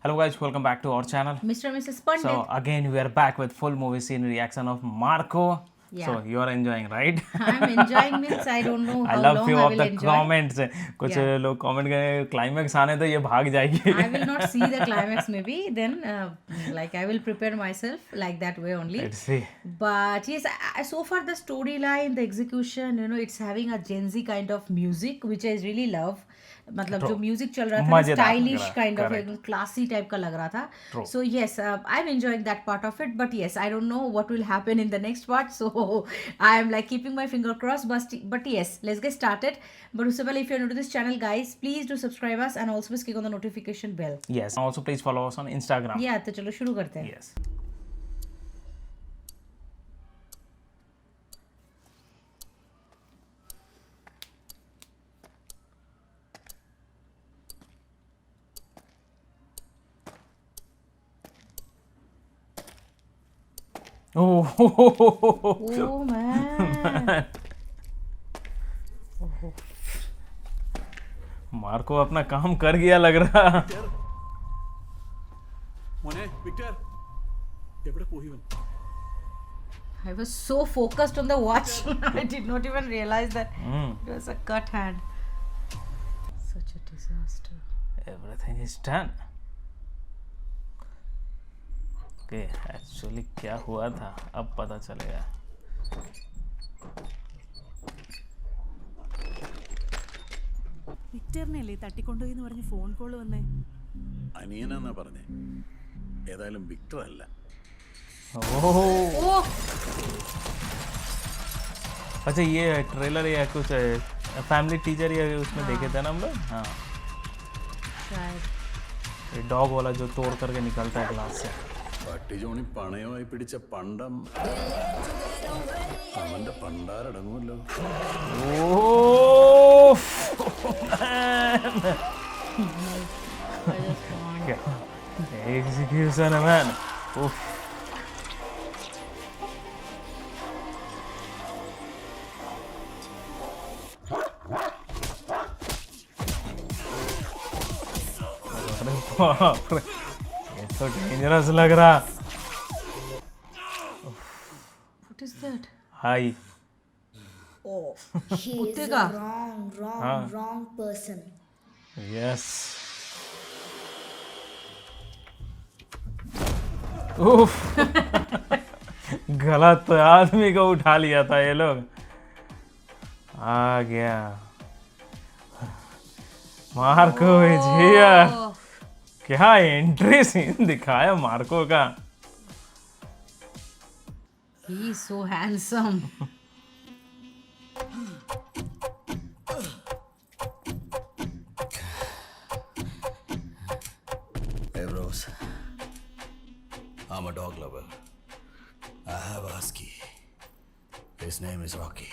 Hello guys, welcome back to our channel. Mr. and Mrs. Pandit. So again we are back with full movie scene reaction of Marco. Yeah. So you are enjoying, right? I'm enjoying means I don't know I how love long few I of will the enjoy. comments. कुछ Yeah. लोग comment करें climax आने तो ये भाग जाएगी. I will not see the climax maybe then like I will prepare myself like that way only. Let's see. But yes, so far the storyline, the execution, it's having a Gen Z kind of music which I really love. मतलब जो music चल रहा था मजेदार लग stylish रहा, kind of correct. एकदम classy type का लग रहा था True. So yes I am enjoying that part of it but yes I don't know what will happen in the next part so I am like keeping my finger cross but yes let's get started बट उससे पहले if you are new to this channel guys please do subscribe us and also click on the notification bell Yes. Also please follow us on Instagram. या तो चलो शुरू करते हैं Yes. Oh. Oh man. Marco अपना काम कर गया लग रहा. മോനെ വിക്ടർ എവിടെ പോയി ഇവൻ I was so focused on the watch. I did not even realize that it was a cut hand. Such a disaster. Everything is done. Okay, actually क्या हुआ था अब पता चलेगा. വിക്ടറിനല്ലേ തട്ടിക്കൊണ്ടുപോയി എന്ന് പറഞ്ഞ് ഫോൺ കോൾ വന്നേ. അനിയനാന്നാ പറഞ്ഞേ. ഏതായാലും വിക്ടർ അല്ല. ओह. अच्छा ये ट्रेलर या कुछ फैमिली टीचर या उसमें देखे थे ना हम लोग. हाँ, Right. ये डॉग वाला जो तोड़ करके निकलता है ग्लास से. പട്ടി ജോണി പണയമായി പിടിച്ച പണ്ടം അവന്റെ പണ്ടാരടങ്ങുമല്ലോ. Oh, man. Execution, man. Oof. अरे बाप रे, ये तो डेंजरस लग रहा. What is that? High. Oh. He is Uttega. a wrong person. Yes. उफ. गलत आदमी को उठा लिया था ये लोग. आ गया. Marco is here. Oh. क्या एंट्री सीन दिखाया मार्को का. He is so handsome. Hey bros, I'm a dog lover. I have a husky. His name is Rocky.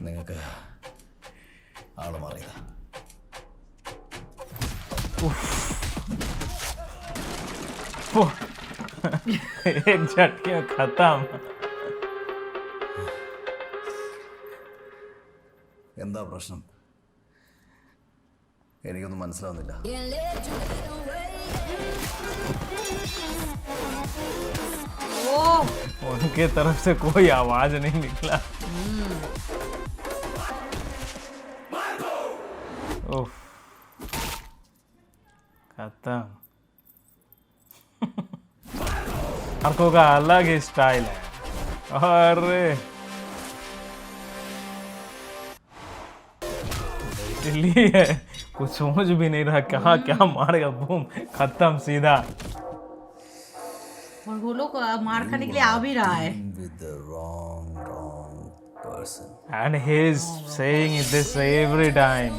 നിങ്ങൾക്ക് ആള് മാറിയതാ. एक झटके में खत्म. എന്താ പ്രശ്നം? എനിക്കൊന്നും മനസ്സിലാവുന്നില്ല. Oh. उनके तरफ से कोई आवाज नहीं निकला. उफ. खत्म. मार्को का अलग ही स्टाइल है. अरे दिल्ली है, कुछ समझ भी नहीं रहा कहाँ क्या मारेगा. बूम, खत्म सीधा. और वो लोग मार खाने के लिए आ भी रहा है. With the wrong person. And he's saying this every time.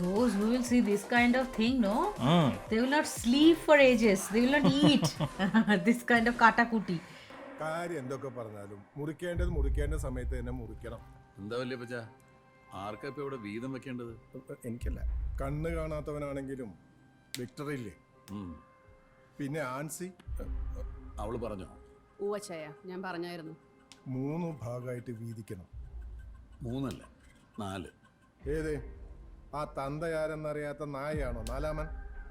Those who will see this kind of thing, no, they will not sleep for ages. They will not eat this kind of katakuti. കാര്യം എന്തൊക്കെ പറഞ്ഞാലും മുറിക്കേണ്ട സമയത്ത് തന്നെ മുറിക്കണം. എന്താ വലിയ പച്ച ആർക്കാ ഇപ്പൊ ഇവിടെ വീതം വെക്കേണ്ടത്? എനിക്കല്ല, കണ്ണ് കാണാത്തവനാണെങ്കിലും വിക്ടർ ഇല്ലേ, പിന്നെ ആൻസി അവള് പറഞ്ഞോ? ഊവച്ചയ ഞാൻ പറഞ്ഞായിരുന്നു. 3 ഭാഗമായിട്ട് വീതിക്കണം. 3 അല്ല 4. ഏത് ആ തന്തയാരെന്നറിയാത്ത നായയാണോ നാലാമൻ?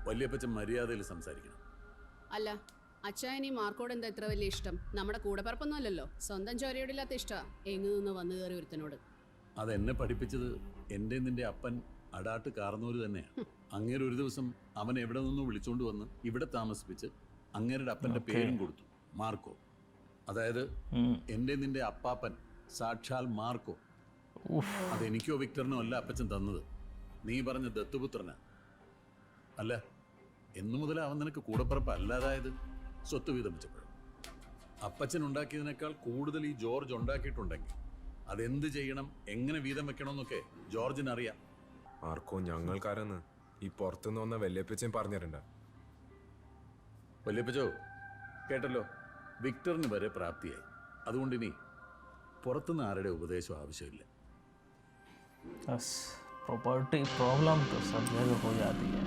വല്യപ്പച്ചൻ മര്യാദയിൽ സംസാരിക്കണം. അല്ല അച്ചായനി മാർക്കോട് എന്താ ഇത്ര വലിയ ഇഷ്ടം? നമ്മുടെ കൂടെപ്പറപ്പൊന്നും അല്ലല്ലോ, സ്വന്തം ചോരയോടില്ലാത്ത ഇഷ്ടാ എങ്ങു നിന്ന് വന്നു കയറി ഒരുത്തനോട്. അതെന്നെ പഠിപ്പിച്ചത് എൻ്റെ നിന്റെ അപ്പൻ അടാട്ട് കാർന്നൂര് തന്നെയാണ്. അങ്ങേര് ഒരു ദിവസം അവൻ എവിടെ നിന്നോ വിളിച്ചോണ്ട് വന്ന് ഇവിടെ താമസിപ്പിച്ച് അങ്ങേരുടെ അപ്പൻ്റെ പേരും കൊടുത്തു, മാർക്കോ. അതായത് എൻ്റെ നിന്റെ അപ്പാപ്പൻ സാക്ഷാൽ മാർക്കോ. അതെനിക്കോ വിക്ടറിനോ അല്ല അപ്പച്ചൻ തന്നത്, നീ പറഞ്ഞ ദത്തുപുത്രനാ. അല്ല, എന്നു മുതൽ അവൻ നിനക്ക് കൂടപ്പറപ്പ് അല്ലാതായത്? സ്വത്ത് വീതം വെച്ചപ്പോഴും അപ്പച്ചൻ ഉണ്ടാക്കിയതിനേക്കാൾ കൂടുതൽ ഈ ജോർജ് ഉണ്ടാക്കിയിട്ടുണ്ടെങ്കിൽ അതെന്ത് ചെയ്യണം, എങ്ങനെ വീതം വെക്കണമെന്നൊക്കെ ജോർജിന് അറിയാം. ആർക്കോ ഞങ്ങൾക്കാരെന്ന് ഈ പുറത്തുനിന്ന് വന്ന വല്യപ്പച്ചൻ പറഞ്ഞിട്ടുണ്ട്. വല്യപ്പച്ചോ, കേട്ടല്ലോ, വിക്ടറിന് വരെ പ്രാപ്തിയായി. അതുകൊണ്ട് ഇനി പുറത്തുനിന്ന് ആരുടെ ഉപദേശം ആവശ്യമില്ല. बस प्रॉपर्टी प्रॉब्लम तो सब जगह हो जाती है.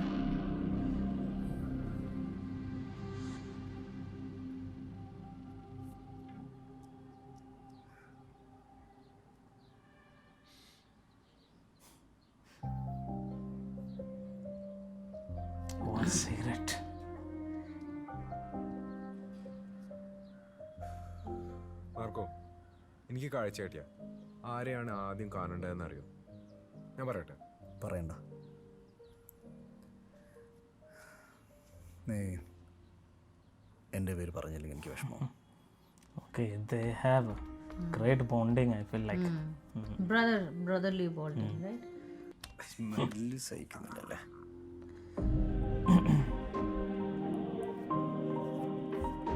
One cigarette. ആർക്കോ എനിക്ക് കാഴ്ച കിട്ടിയ ആരെയാണ് ആദ്യം കാണേണ്ടതെന്ന് അറിയോ? ഞാൻ പറയട്ടെ? പറയണ്ട. നീ എൻ്റെ പേര് പറഞ്ഞില്ലെങ്കിൽ എനിക്ക് വിഷമം. Okay, they have great bonding, I feel like. Brotherly bonding, right? Smell സഹിക്കുന്നുണ്ടല്ലേ?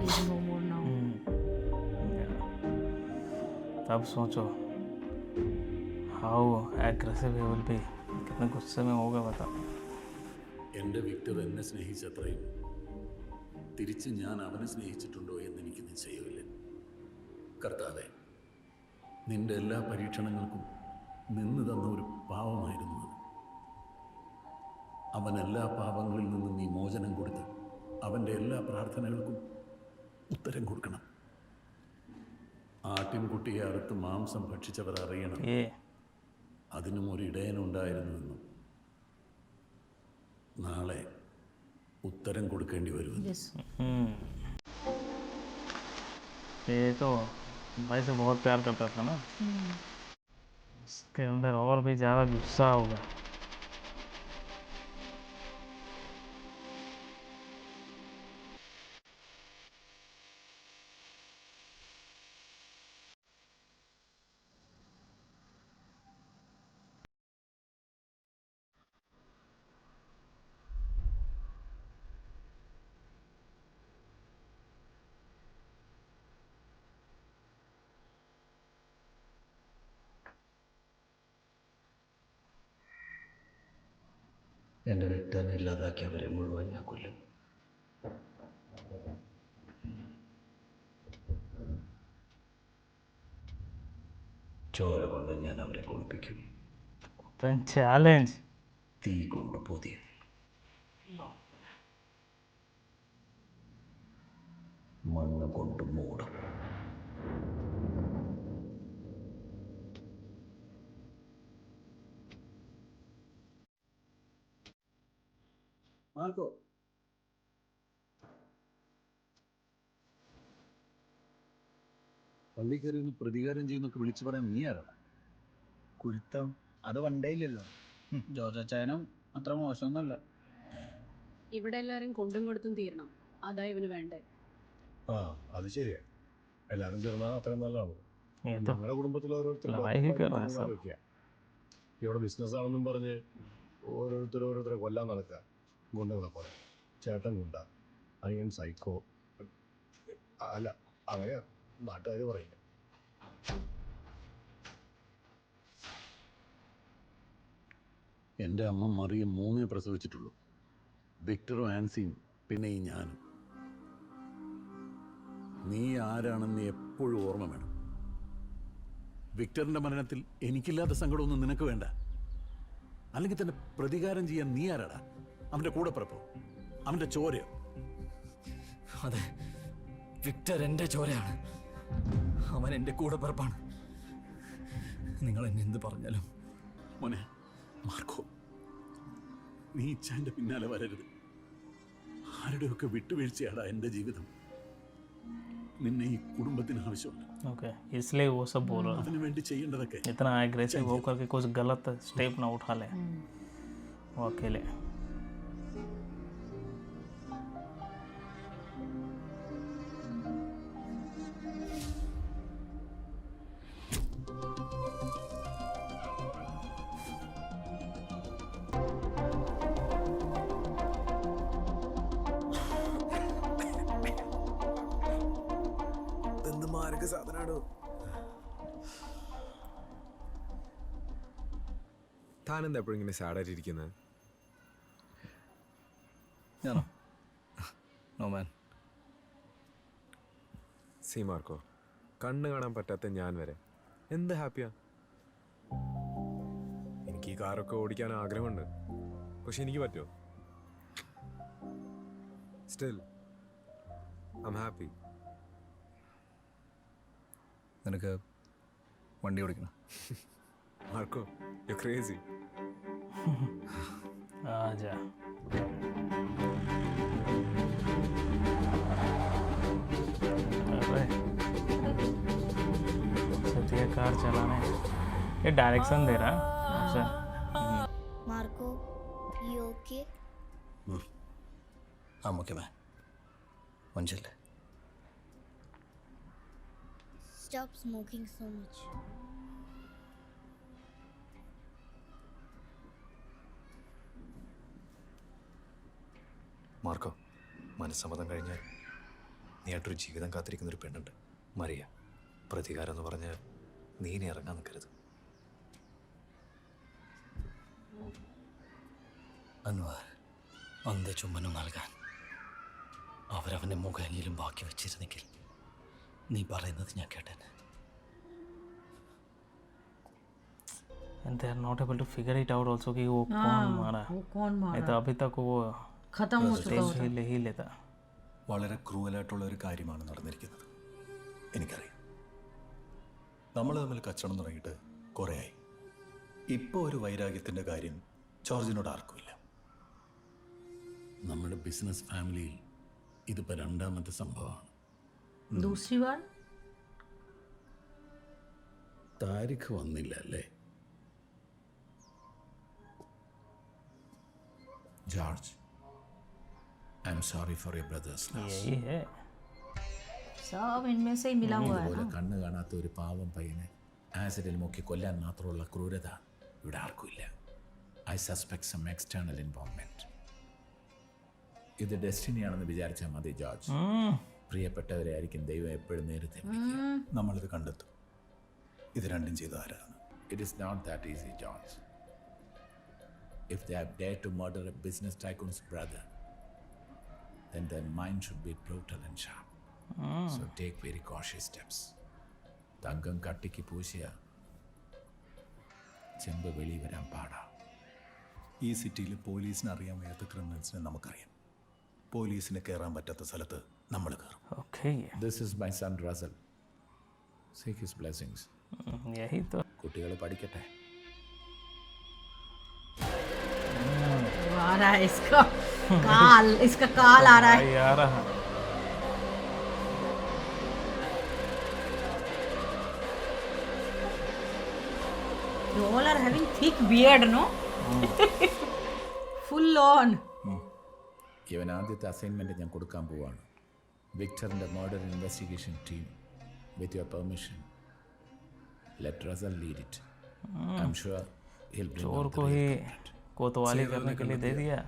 He's no more now. तब सोचो how aggressive he will be. कितने गुस्से में होगा बता. എൻ്റെ വിക്ടർ എന്നെ സ്നേഹിച്ചത്രയും തിരിച്ച് ഞാൻ അവനെ സ്നേഹിച്ചിട്ടുണ്ടോ എന്ന് എനിക്ക് നിശ്ചയമില്ല. കർത്താവേ, നിന്റെ എല്ലാ പരീക്ഷണങ്ങൾക്കും നിന്ന് തന്ന ഒരു പാവമായിരുന്നു അവൻ. അവൻ എല്ലാ പാപങ്ങളിൽ നിന്നും നീ മോചനം കൊടുത്ത് അവൻ്റെ എല്ലാ പ്രാർത്ഥനകൾക്കും ഉത്തരം കൊടുക്കണം. ആട്ടിൻകുട്ടിയെ അറുത്ത് മാംസം ഭക്ഷിച്ചവർ അറിയണം ये അതിനും ഒരു ഇടയനുണ്ടായിരുന്നുവെന്നും നാളെ ഉത്തരം കൊടുക്കേണ്ടി വരുമെന്ന്. Yes. ये तो भाई से बहुत प्यार करता था ना. उसके अंदर और भी ज़्यादा गुस्सा होगा. എൻ്റെ വിക്ടറിനെ ഇല്ലാതാക്കിയവരെ മുഴുവൻ ഞാൻ കൊല്ലും. ചോര കൊണ്ട് ഞാൻ അവരെ കുളിപ്പിക്കും, Then challenge. തീ കൊണ്ട് പൊതിയും. മണ്ണ് കൊണ്ട് മൂടും. മാർക്കോ, പള്ളി കയറി ഒന്ന് പ്രതികാരം ചെയ്യുന്നൊക്കെ വിളിച്ചു പറയാൻ നീ ആരാണ്? കുരുത്തം അത് വണ്ടേയില്ലല്ലോ. ജോർജ് അച്ചായനും അത്ര മോശമൊന്നുമല്ല. ഇവിടെ എല്ലാരും കൊണ്ടും കൊടുത്തും തീരണം, അതാ ഇവന് വേണ്ടേ. ആ അത് ശരിയാ. എല്ലാരും തീർന്നാൽ അത്രയും നല്ലതാണ്. ये तो ഞങ്ങളുടെ കുടുംബത്തിൽ लड़ाई ही कर रहा है सब. ഇവിടെ ബിസിനസ് ആണെന്നും പറഞ്ഞ് ഓരോരുത്തരെ കൊല്ലാൻ നടക്കുക. ഗുണ്ടകളെ പോലെ. ചേട്ടൻ ഗുണ്ട, അനിയൻ സൈക്കോ. അല്ല, അങ്ങനെയാ നാട്ടുകാർ പറയുന്നത്. എൻ്റെ അമ്മ മറിയം 3 പ്രസവിച്ചിട്ടുള്ളൂ. വിക്ടറും ആൻസിയും പിന്നെ ഈ ഞാനും. നീ ആരാണെന്ന് എപ്പോഴും ഓർമ്മ വേണം. വിക്ടറിൻ്റെ മരണത്തിൽ എനിക്കില്ലാത്ത സങ്കടമൊന്നും നിനക്ക് വേണ്ട. അല്ലെങ്കിൽ തന്നെ പ്രതികാരം ചെയ്യാൻ നീ ആരാടാ? അവൻ്റെ കൂടെ പിറപ്പോ? അവൻ്റെ ചോരയോ? അതെ, വിക്ടർ എൻ്റെ ചോരയാണ്. അവൻ എൻ്റെ കൂടെ പിറപ്പാണ്. നിങ്ങൾ എന്നെ എന്ത് പറഞ്ഞാലും മോനെ, മാർക്കോ, നീ ഇച്ഛാന്റെ പിന്നാലെ വരരുത്. ആരുടെയൊക്കെ വിട്ടുവീഴ്ചയാടാ എൻ്റെ ജീവിതം. നിന്നെ ഈ കുടുംബത്തിന് ആവശ്യമുണ്ട്. ओके, इसलिए वो सब बोल रहा അതിനു വേണ്ടി ചെയ്യേണ്ടതൊക്കെ है. इतना एग्रेसिव होकर के कुछ गलत स्टेप ना उठा ले वो अकेले. എന്ത് മാരക സാധനാണോ താൻ എന്താ എപ്പോഴും ഇങ്ങനെ സാഡായിട്ടിരിക്കുന്നത്? ഞാനോ? നോ മാൻ. സി മാർക്കോ, കണ്ണ് കാണാൻ പറ്റാത്ത ഞാൻ വരെ എന്ത് ഹാപ്പിയാ. എനിക്ക് ഈ കാറൊക്കെ ഓടിക്കാൻ ആഗ്രഹമുണ്ട്, പക്ഷെ എനിക്ക് പറ്റുമോ? Still I am happy. നിനക്ക് വണ്ടി ഓടിക്കണം? Marco, U crazy. आजा. अरे सत्य कार चलाने ये डायरेक्शन दे रहा है. अच्छा. Marco, you okay? I'm okay man. One chill. Stop smoking so much. Marco, മനസ്സമ്മതം കഴിഞ്ഞാൽ നീ ആയിട്ടൊരു ജീവിതം കാത്തിരിക്കുന്നൊരു പെണ്ണുണ്ട്, മറിയ. പ്രതികാരം എന്ന് പറഞ്ഞ് നീ ഇനി ഇറങ്ങാൻ നിൽക്കരുത്. അൻവാർ അന്ത്യചുംബനം നൽകാൻ അവരവൻ്റെ മുഖമെങ്കിലും ബാക്കി വെച്ചിരുന്നെങ്കിൽ നീ പറയുന്നത് ഞാൻ കേട്ടേനെ. And they are not able to figure it out also कि वो कौन मारा. वो कौन नहीं मारा तो अभी तक वो खत्म हो चुका स्टेज होता. ही लेता. വളരെ ക്രൂവലായിട്ടുള്ള ഒരു കാര്യമാണ് നടന്നിരിക്കുന്നത്. എനിക്കറിയാം. നമ്മൾ തമ്മിൽ കച്ചവടം തുടങ്ങിയിട്ട് കുറേയായി. ഇപ്പോൾ ഒരു വൈരാഗ്യത്തിൻ്റെ കാര്യം ജോർജിനോട് ആർക്കുമില്ല. നമ്മുടെ ബിസിനസ് ഫാമിലിയിൽ ഇതിപ്പോൾ രണ്ടാമത്തെ സംഭവമാണ്. दूसरी बार താരിഖ് വന്നില്ല അല്ലേ? George, I am sorry for your brother's loss. यही है. सब इनमें से ही मिला हुआ है ഇതുപോലെ ना. കണ്ണ് കാണാത്ത ഒരു പാവം പയ്യനെ ആസിഡിൽ മുക്കി കൊല്ലാൻ മാത്രമുള്ള ക്രൂരത ഇവിടെ ആർക്കുമില്ല. I suspect some external involvement. ഇത് ഡെസ്റ്റിനിയാണെന്ന് വിചാരിച്ചാൽ മതി ജോർജ്. പ്രിയപ്പെട്ടവരെ ആയിരിക്കും ദൈവം എപ്പോഴും നേരത്തെ വിളിക്കുക. നമ്മളിത് കണ്ടെത്തും. ഇത് രണ്ടും ചെയ്ത ആരാണ്? It is not that easy, George. If they have dared to murder a business tycoon's brother, then their mind should be brutal and sharp. So take very cautious steps. തങ്കം കട്ടിക്ക് പൂശിയ ചെമ്പ് വെളി വരാൻ പാടാ. ഈ സിറ്റിയിൽ പോലീസിന് അറിയാൻ വയ്യാത്ത ക്രിമിനൽസിനെ നമുക്കറിയാം. പോലീസിന് കയറാൻ പറ്റാത്ത സ്ഥലത്ത് നമ്മൾ കയറും. Okay. This is my son Russell. Seek his blessings. यही तो. കുട്ടികൾ പഠിക്കട്ടെ. आ रहा है इसका इसका काल आ रहा है. भाई आ रहा. You all are having thick beard, no? Full on. ഇവൻ ആദ്യത്തെ അസൈൻമെൻറ്റ് ഞാൻ കൊടുക്കാൻ പോവാണ്. വിക്ടറിൻ്റെ murder investigation team. With your permission let Russell lead it. I'm sure he'll bring चोर out the को real ही culprit. कोतवाली करने के लिए दे दिया.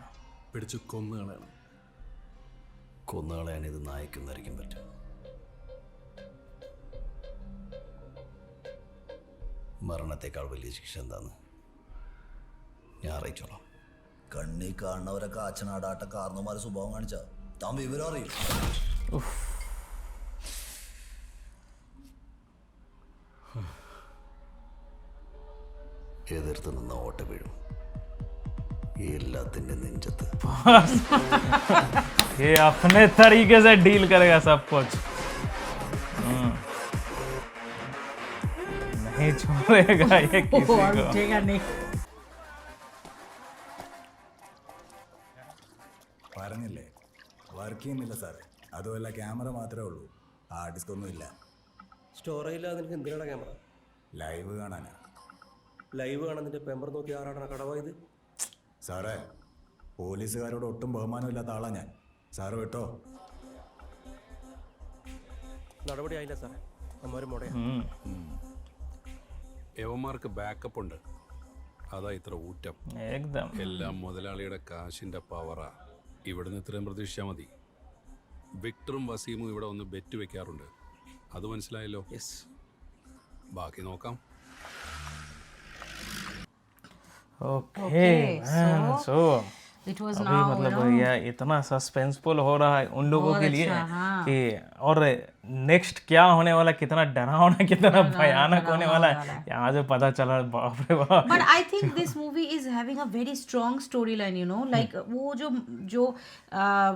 പിടിച്ച് കൊന്നുകളയണം. കൊന്നുകളയാൻ ഇത് നായിക്കൊന്നായിരിക്കും പറ്റും. മരണത്തെക്കാൾ വലിയ ശിക്ഷ എന്താന്ന് ഞാൻ അറിയിച്ചോളാം. കണ്ണി കാണുന്നവരൊക്കെ അച്ഛനാടാട്ട കാരണവന്മാരെ സ്വഭാവം കാണിച്ച താൻ വിവരം അറിയില്ല. എതിർത്ത് നിന്ന ഓട്ട വീഴും. എല്ലാത്തിൻ്റെ നെഞ്ചത്ത്. ये अपने तरीके से डील करेगा सब कुछ. नहीं छोड़ेगा ये किसी और को. उठेगा नहीं. പറഞ്ഞില്ലേ വർക്ക് ചെയ്യുന്നില്ല സാറേ. അതുമല്ല ക്യാമറ മാത്രമേ ഉള്ളൂ, ഹാർഡ് ഡിസ്ക് ഒന്നും ഇല്ല. സ്റ്റോറേജില്ലാതെ നിനക്ക് എന്തിനാണ് ക്യാമറ? ലൈവ് കാണാനാ. ലൈവ് കാണാൻ നിന്റെ പെമ്പർ നോക്കി ആരാടാണ് കടവായത്? സാറേ പോലീസുകാരോട് ഒട്ടും ബഹുമാനമില്ലാത്ത ആളാ ഞാൻ. സാറ് വിട്ടോ. നടപടി ആയില്ല സാറേ, നമ്മൊരു മുടയാ. യവന്മാർക്ക് ബാക്കപ്പ് ഉണ്ട്, അതാ ഇത്ര ഊറ്റം. എല്ലാം മുതലാളിയുടെ കാശിന്റെ പവറാ. ഇവിടുന്ന് ഇത്രയും പ്രതീക്ഷിച്ചാൽ മതി. വിക്ടറും വസീമും ഇവിടെ ഒന്ന് ബെറ്റ് വെക്കാറുണ്ട്, അത് മനസ്സിലായല്ലോ? യെസ്. ബാക്കി നോക്കാം. ओके सो It was अभी now, मतलब you know, ये इतना सस्पेंसफुल हो रहा है उन लोगों बहुत के लिए अच्छा, हाँ। कि और नेक्स्ट क्या होने वाला, कितना डरावना कितना भयानक होने वाला है यहाँ से पता चला। बाप रे बाप। But I think this movie is having a very strong storyline, you know, like वो जो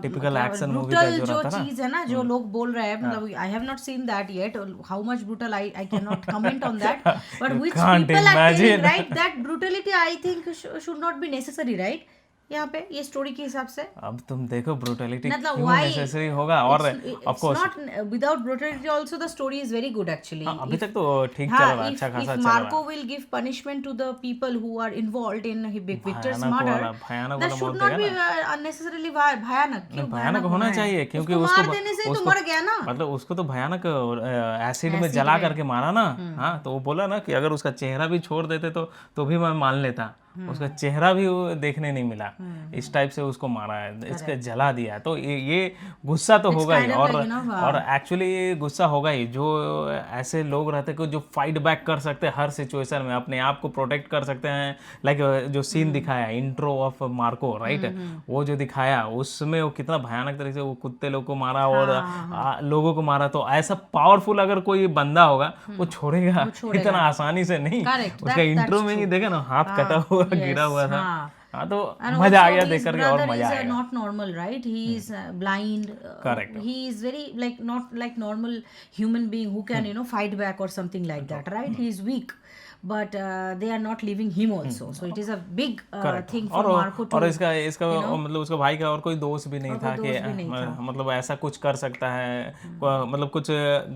Typical action movie का brutal जो जो रहता ना। चीज है ना, जो लोग बोल रहे हैं, मतलब I have not seen that yet. How much brutal I cannot comment on that. But which can't people are telling, imagine. right, that brutality I think should not be necessary, right? यहाँ पे ये story के हिसाब से अब तुम देखो brutality मतलब क्यों why नेसेसरी होगा। और of course not without brutality also the story is very good actually. अभी तक तो ठीक चल हाँ, रहा है, अच्छा खासा if चल रहा Marco है। will give punishment to the people who are involved in Victor's भयानक murder, भयानक that वाला should बोलते not हैं be ना। unnecessarily भयानक। क्यों भयानक होना है? चाहिए क्योंकि उसको उसको मार देने से ही तो उसको- मर गया ना। मतलब उसको तो भयानक एसिड में जला करके मारा ना। हाँ तो वो बोला ना कि अगर उसका चेहरा भी छोड़ देते तो भी मैं मान लेता। उसका चेहरा भी वो देखने नहीं मिला, इस टाइप से उसको मारा है, इसके जला दिया है। तो ये गुस्सा तो होगा ही। और एक्चुअली ये गुस्सा होगा ही। जो ऐसे लोग रहते हैं जो फाइट बैक कर सकते हैं हर सिचुएशन में, अपने आप को प्रोटेक्ट कर सकते हैं। लाइक जो सीन दिखाया इंट्रो ऑफ मार्को, राइट, वो जो दिखाया उसमें वो कितना भयानक तरीके से वो कुत्ते लोग को मारा और लोगों को मारा। तो ऐसा पावरफुल अगर कोई बंदा होगा वो छोड़ेगा इतना आसानी से नहीं। उसका इंट्रो में ही देखा ना, हाथ कटा हुआ गिरा हुआ था। हाँ तो मजा आ गया देख करके, और मजा आया। Not normal, right? He is blind. Correct. He is very not like normal human being who can fight back or something like that, right? He is weak, but they are not leaving him also. So it is a big thing for Marco to. और इसका मतलब उसका भाई का और कोई दोस्त भी नहीं था कि मतलब ऐसा कुछ कर सकता है, मतलब कुछ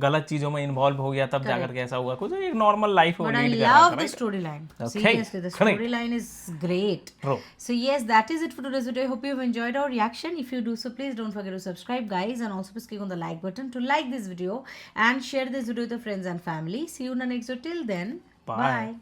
गलत चीजों में इन्वॉल्व हो गया तब जाकर के ऐसा हुआ। कुछ एक normal life But I lead कर रहा love था। the storyline. Okay. Seriously, the storyline is great. True. So yes, that is it for today's video. I hope you've enjoyed our reaction. If you do so, please don't forget to subscribe, guys, and also please click on the like button to like this video and share this video with your friends and family. See you in the next video. Till then, bye.